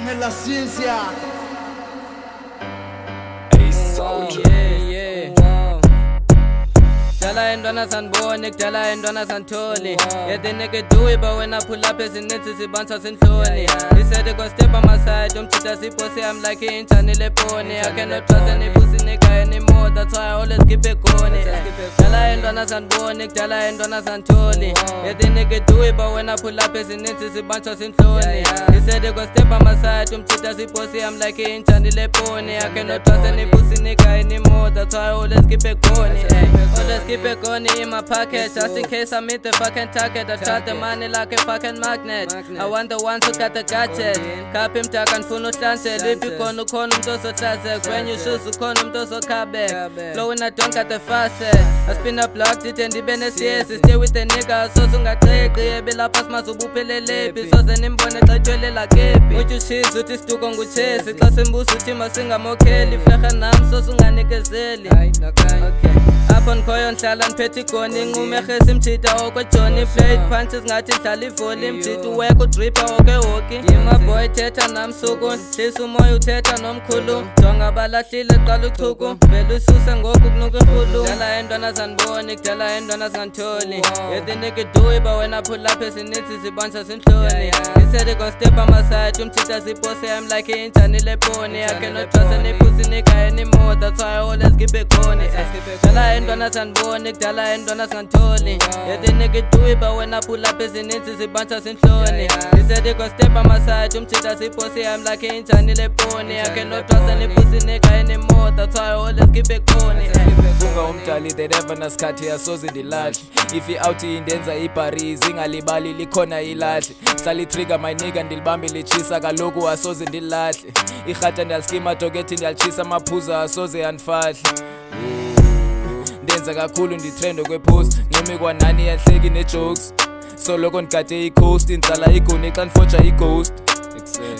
Ángel La Ciencia. Dala indwana sanibone kudala indwana sanitholi yethe nigga do it but when I pull up ezininzi sibanthwa sinhloni he said go step on my side umchitha siphosi I'm like injani leponi I cannot trust any pussy nigga anymore that's why I always keep it going dala indwana sanibone kudala indwana sanitholi yethe nigga do it but when I pull up ezininzi sibanthwa sinhloni he said go step on my side umchitha siphosi I'm like injani leponi I cannot trust any pussy nigga anymore that's why I always keep it going always keep it going in my pocket just in case I meet the fucking target. I shot the money like a fucking magnet. I want the ones who got the gadget. Cap him tag and funo chance. Lipi kono kono mtoso classic. When you shoes kono mtoso kabe. Flowing I don't got the fastest. I spin up block it and the benefits. Stay with the nigga so sunga treke. Bila pas masubu pelele. Pisos and imbone kajole la kepi. Uju cheese uti stuko ngu chase. Klase mbusu tima singa mokeli. Flecha nam so sunga nikezeli. Okay. Upon koyon Shalan Petticoni, Ngumehe Simchita, Oko Johnny, played punches, Nati Tally Volim, Chitu Weko Dripper, okay. My boy Teta Nam Sugun, Tisumoyu Teta Nom Kulu, Tonga Balatila Kalutugu, Velu Susan Goku Nugulu, Dala and Donas and Bonic, Dala and Donas and Toli. If the nigga do it, but when I pull up his in it's a bunch of Sintoni. He said he gon' step on my side, Chita Ziposi, I'm like an Chanile pony. I cannot trust any pussy nigga anymore, that's why I always keep it going. Dala and Donas and Bonic, Dala and Donas and Toli. Yeah, the nigga do it, but when I pull up his in it's a bunch of Sintoni. He said he gon' step on my side, Chita Ziposi, I'm like an Chanile pony. I cannot trust any pussy nigga anymore, that's why I always keep it going. Funga umtali the never naskati yasoze dilali if I out indenza iParis ingalibali likhona ilahle sali trigger my nigga ndilibambe lichisa kaloku asoze ndilahle ikhata ndalskima tokethi ndalchisa maphuza asoze anfahle ndenza kakhulu nditrend kwepost ngimi kwanani yahleki nejokes soloko ngikade icoast inzala igoni xa nfotsha ighost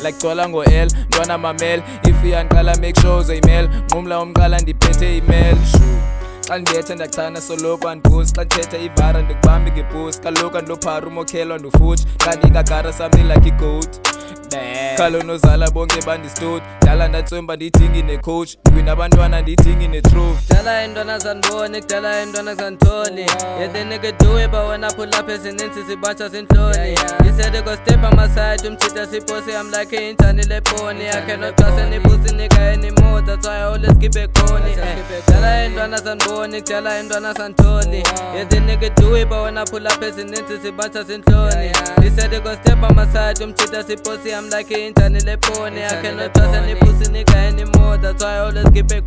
like gcwala ngo-L ntwana mamel if iyandiqala make sure uzayimel nqumla umqala ndiphethe email xa ndibethe ndachana soloko andiboost xa ndithetha ivara ndikubambi ngeboost kaloku andilopharu umokhelwa ndifuthi xa ndingagara something like igoat khalo nozala bonke bandistot dala ndatswemba ndiyidingi necoach kwinabantwana ndiyidingi netruth dala indwana zanibone kudala indwana zanitholi yeah the nigga do it but when I pull up ezininzi sibanthwa sinhloni he said he go step on my side umchitha siphosi I'm like injani leponi I cannot trust any pussy nigga anymore that's why I always keep it going dala indwana zanibone kudala indwana zanitholi yeah the nigga do it but when I pull up ezininzi sibanthwa sinhloni he said he go step on my side umchitha siphosi I'm like injani leponi I cannot trust any pussy nigga anymore that's why I always keep it